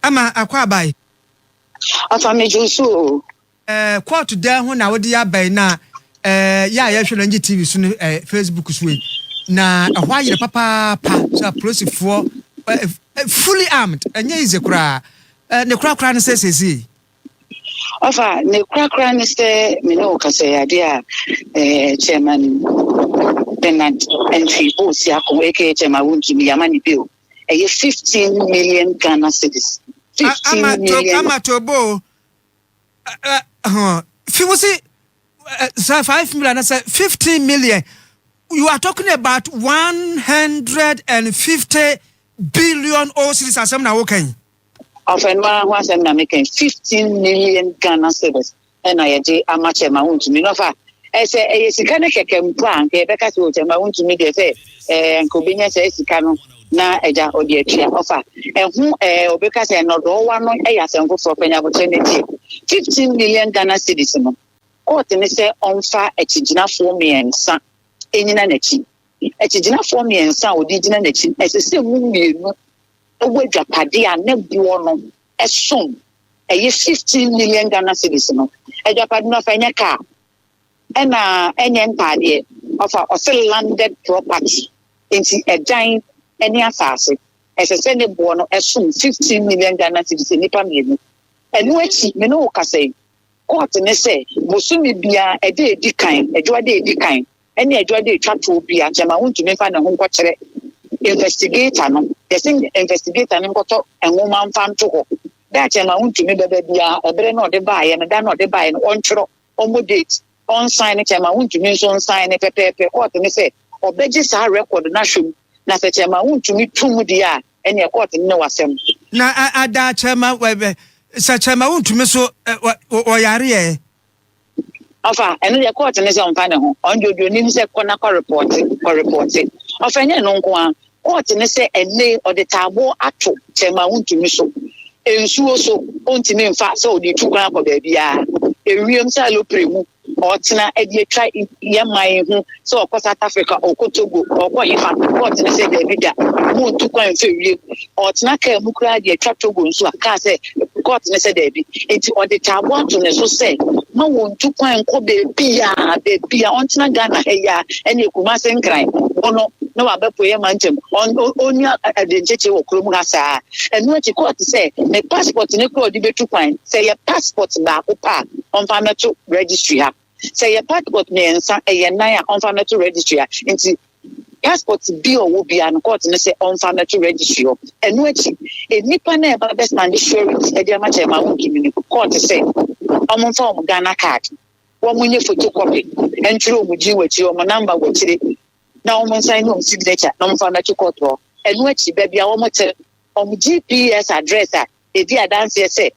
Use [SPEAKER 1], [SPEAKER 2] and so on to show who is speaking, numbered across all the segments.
[SPEAKER 1] Ama akwa bai.
[SPEAKER 2] Afa mejusu.
[SPEAKER 1] Court there ho na wodi abai na ya hwe na TV so Facebook so na ahwa yire papa so police for fully armed enye ize kura ne kura ne sesesi
[SPEAKER 2] Afa ne kura ne se me no kase ade a chairman Bernard entry boss ya ko eke chairman Wuntumi yamani bill 15 million Ghana cedis 15 million
[SPEAKER 1] amatobo Fimusi 5 million 15 million. You are talking about 150 billion cedis as na wokan.
[SPEAKER 2] Often was na making 15 million Ghana cedis. And I did amateur ma Wuntumi no fa. I say sika na keke mplan ke be ka se o ma Wuntumi de say nkobinya say sika no na eja odi atua offer ehu obeka say no do wa no eyasemfo for penya opportunity 15 million Ghana cedis no court ni say onfa echiginafo miensa enyina nachi echiginafo miensa odi gina nachi esese mu mienu ogwadwapade a ne buo no esom 15 million Ghana cedis no edwapade no fa nya ka ena enye mpade offer landed property into a giant any asase ese ne bo no esum 15 million Ghana cedis nipa mienu enu echi me no ka say court ne say bosumi bia ede edikan edwade edikan ene edwade twato bia chama Wuntumi fa na ho nkokere investigator no the same investigator ne nkoto enwoma mfa nto ho da chama Wuntumi bebe bia ebere no de baaye no da no de baaye no onchro omodate on sign chama Wuntumi so on sign pepepe court ne say obeji sa record na shum na se chama Wuntumi tumu dia ene court ne wasem
[SPEAKER 1] na ada chama webe sa chama Wuntumi so oyare e
[SPEAKER 2] afa ene the court ne se on fa ne ho on jojo ni se kona ko report afa nya no nko a court ne se ene o de tabo ato chama Wuntumi so ensuo so ontimi mfa so odi tukwan ko ba bia ewiem sa lo premu Otna edi try yamai hu so of South Africa or Togo or what you found what in say the vida moon to quite fair Otna ke mukra di Togo so aka say court ne say there be enti or the tabo to ne so say ma won to quite ko be bia ontna Ghana ya ene kuma sen kran ono no abepo ye mantem onia adencheche wo krom gasa enu ati court say me passport ne ko di betu kwan say your passport ba ko pa on fa meto registry ha say your passport me ensa e na ya on fa meto registry ha nti passport bi o wo bia no court ne say on fa meto registry ho enu ati enipa na e ba best stand surety e dia ma che ma Wuntumi ni court say omo fa omo Ghana card wo munye photocopy entro omo ji wachi omo number wachire na omo sign no signature na omo fa meto court ho enu ati ba bia omo te omo GPS address a e di adanse say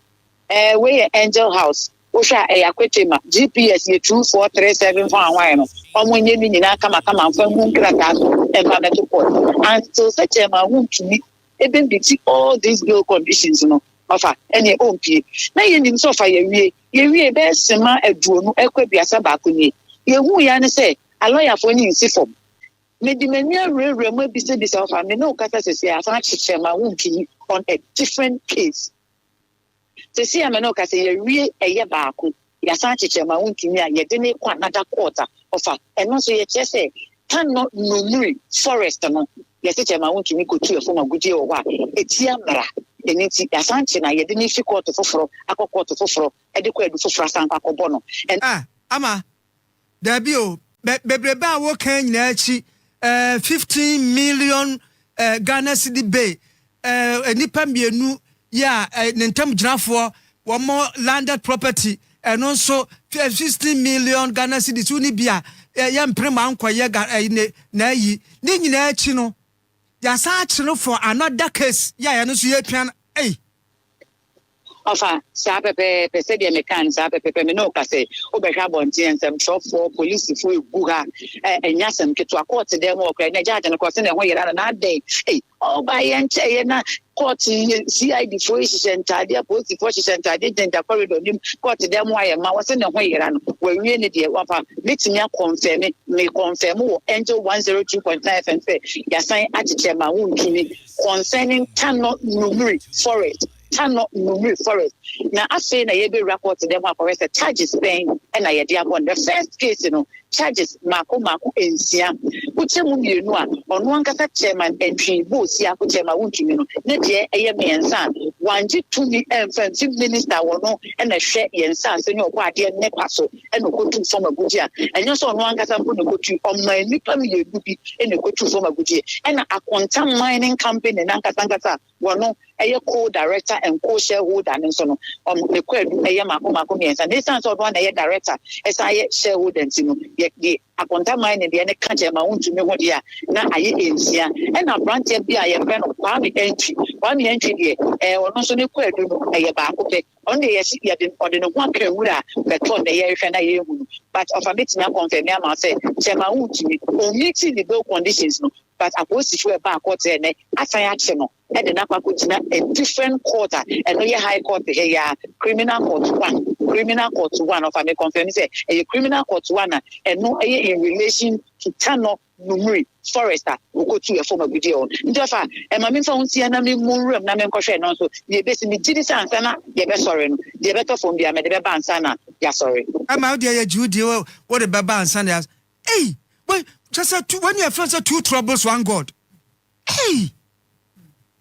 [SPEAKER 2] we Angel House Osha Yakwetema GPS ye 2437 for a no omonye ni nyina kama mfa mu nkraka e ba meto court and so such a Wuntumi even be all these bill conditions no offer any ompie na ye nim so fa ye wie be sema aduonu ekwabiasa ba konye ye hu ya ne say a lawyer for ni insifom me di mania rere mo bi se this offer me no kasa se afa chichema Wuntumi on a different case. Se si ameno ka se ye wie eye baako ya san chichema Wuntumi a ye de ne kwa another quarter offer eno so ye chese can not numuri forest no ye se chichema Wuntumi ko tu e fo magudi o wa etia mara eniti ya san chi na ye de ne fi court foforo akọ foforo e de ko edu foforo san akọbọ no
[SPEAKER 1] ama dabi o bebrebe a wo kan nyina achi 15 million Ghana cedi bay enipa mienu ya nentam ginafo wo mo landed property and also 15 million Ghana cedis uni bia ya mprema ankoye na yi ni nyina achi no ya sa achi no for another case ya no so ye twan
[SPEAKER 2] Ofa sa pepe pese de mekan sa pepe me no ka say obehwa bontie nsem for police for ebuha enyasem keto court dem o kra na judge no ko se ne ho yera na dey o ba ye nche ye na court CID for ntade police for ntade gender corridor nim court dem why ma was ne ho yera no we wie ne de wafa metimi confirm wo angel 102.9 FM say yasan achiche ma Wuntumi concerning Tano Numuri forest na afi na ye be report them for charges paying and na ye dey upon the first case charges mako ensia utemu mienu a ono ankasa chairman entry boss ya ko chairman Wuntumi no ne de eye mensa wanje tumi chief minister wono na hwe yensa se ne okwa ade ne kwaso na kotu form agudi a enyo so ono ankasa mpo ne kotu omma nipa mi ye gubi na kotu form agudi na akonta mining company na ankasa wono eye co-director and co-shareholder and so no the kwadu eye mako mensa this time so one eye director esa eye shareholder ntino ye akonta mine de ne ka jema Wuntumi ho de a na aye ensia na branch bia ye friend Kwame entry de ono so ne kwadu no eye ba akopɛ on the yes ye de ode no ho akawura beton de ye hwɛ na ye hu but of a bit na confirm me am say jema Wuntumi o meeting the bill conditions no but aposi hwe ba court ne asan ache no e de na kwakotina a different court and no ye high court here ya criminal court 1 of a confirm say a criminal court 1 and no in relation to Tano Numuri forester we go to a former video ndofa e ma me fa huntia na me munrem na me nkɔhwɛ no so ye besi me gidi sansa na ye be sorry no ye beto from bia me de be bansa na ya sorry
[SPEAKER 1] ama de ye judi what the baba ansa na hey wait just when you friends are two troubles one god hey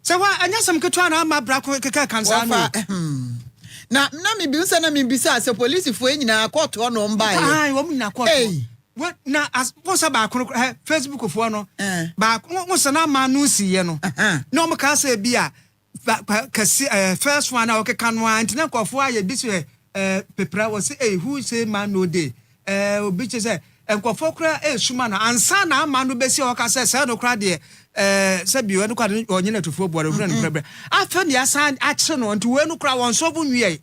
[SPEAKER 1] so why anya some ketwa na ma bra ko keka kansa no
[SPEAKER 3] na me bi unsa na me bi sa police fo nyina court no mba
[SPEAKER 1] ai wo na court what na as what's about Facebook fo no ba what's na ma no si ye no no mo ka say bia first one na okeka no antina kofo aye bi so pepra was say who say man no dey obi che say enkofo kra esuma na ansa na ama no besi o ka say no kra de say bi we no kwa onye na tofo bo no kra afa ni asan a kire no nti we no kra won so bu nwie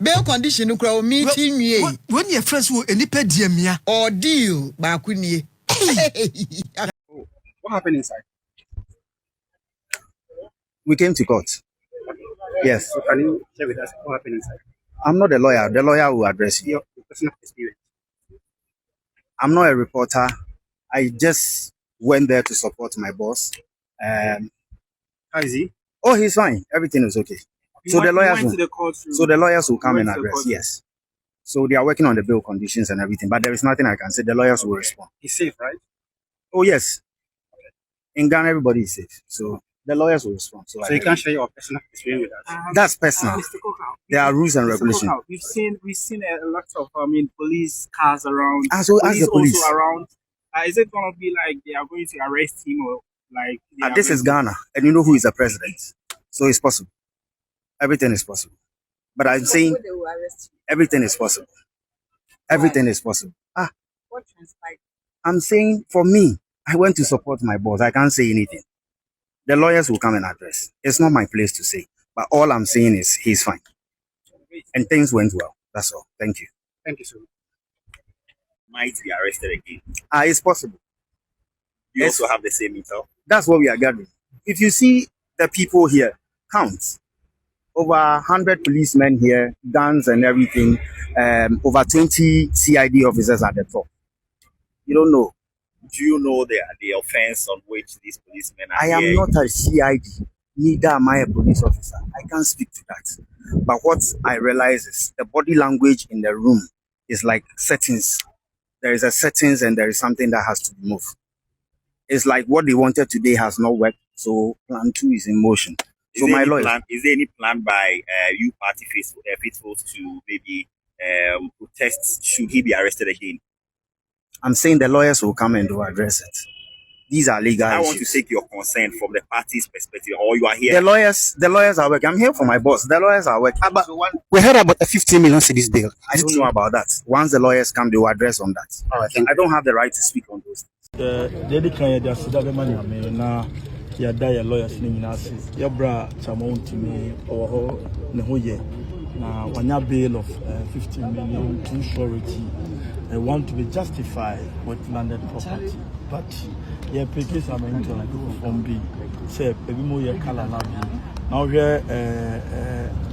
[SPEAKER 3] bail condition no kra o meeting nwie
[SPEAKER 1] when your friends wo enipa diamia
[SPEAKER 3] ordeal ba ku nie
[SPEAKER 4] What happened inside? We came to court. Yes.
[SPEAKER 5] So can you share with us what happened inside?
[SPEAKER 4] I'm not a lawyer. The lawyer will address you.
[SPEAKER 5] Your personal experience.
[SPEAKER 4] I'm not a reporter. I just went there to support my boss.
[SPEAKER 5] How is he?
[SPEAKER 4] Oh, he's fine. Everything is okay. The lawyers will come and address. Yes. So they are working on the bail conditions and everything, but there is nothing I can say. The lawyers will respond.
[SPEAKER 5] He's safe, right?
[SPEAKER 4] Oh, yes. In Ghana, everybody is safe. So the lawyers will respond. So
[SPEAKER 5] you can't share your personal experience with us.
[SPEAKER 4] That's personal. There are rules and regulations.
[SPEAKER 5] We've seen a lot of police cars around.
[SPEAKER 4] So as the police
[SPEAKER 5] also around. Is it going to be like they are going to arrest him or like?
[SPEAKER 4] This is Ghana, and you know who is the president, so it's possible. Everything is possible. But I'm saying everything is possible. Everything is possible.
[SPEAKER 6] What transpired?
[SPEAKER 4] I'm saying for me, I went to support my boss. I can't say anything. The lawyers will come and address. It's not my place to say. But all I'm saying is he's fine. And things went well. That's all. Thank you.
[SPEAKER 5] Thank you, sir.
[SPEAKER 7] Might be arrested again.
[SPEAKER 4] It's possible.
[SPEAKER 7] You also have the same intel.
[SPEAKER 4] That's what we are gathering. If you see the people here, count. Over 100 policemen here, guns and everything. Over 20 CID officers at the top. You don't know.
[SPEAKER 7] Do you know the offense on which these policemen are
[SPEAKER 4] I am
[SPEAKER 7] here?
[SPEAKER 4] not a CID. Neither am I a police officer. I can't speak to that. But what I realize is the body language in the room is like settings. There is a settings and there is something that has to be moved. It's like what they wanted today has not worked. So plan 2 is in motion.
[SPEAKER 7] Is there any plan by you party faithfuls to maybe protest should he be arrested again?
[SPEAKER 4] I'm saying the lawyers will come and do address it. These are legal issues.
[SPEAKER 7] I want to take your consent from the party's perspective, or you are here.
[SPEAKER 4] The lawyers are working. I'm here for my boss. The lawyers are working. But
[SPEAKER 5] we heard about a 15 million cedis bail.
[SPEAKER 4] I don't know about that. Once the lawyers come, they will address on that.
[SPEAKER 5] All right,
[SPEAKER 4] I don't have the right to speak on those
[SPEAKER 8] Yada lawyers ni nyinase yabra Wuntumi owo ne hoye na wanya bail of 15 million to surety want to be justified with landed property, but Yeah, because I'm into from B. Say, maybe more your color love. Now here,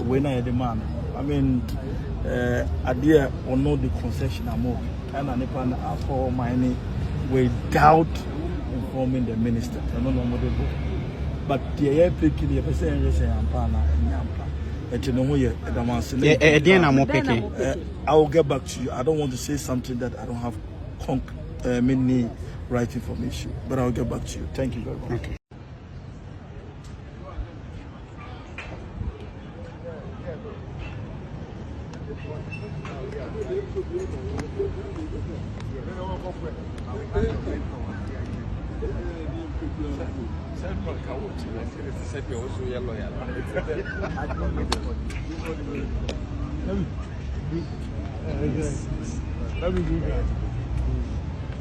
[SPEAKER 8] when I demand, I mean, idea or no the concession I'm more, and an upon for money without informing the minister. I don't know what they do. But the air picking the person is saying, Ampana, and you know where the I will get back to you. I don't want to say something that I don't have many right information, but I'll get back to you. Thank you very much. Okay.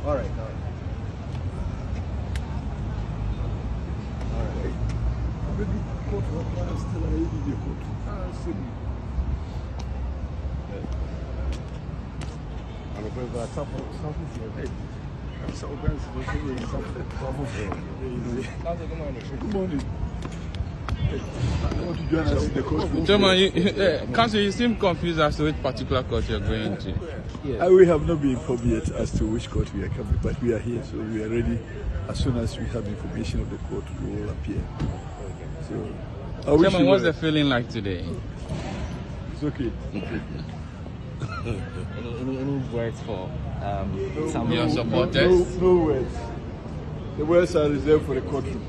[SPEAKER 6] All right. Good morning.
[SPEAKER 9] Gentlemen, Council, you seem confused as to which particular court you're going to.
[SPEAKER 6] Yeah. We have not been informed yet as to which court we are coming, but we are here, so we are ready. As soon as we have information of the court, we will appear. So,
[SPEAKER 9] Gentlemen, what's the feeling like today?
[SPEAKER 6] It's okay.
[SPEAKER 10] Any words for
[SPEAKER 9] your supporters?
[SPEAKER 6] No words. The words are reserved for the courtroom.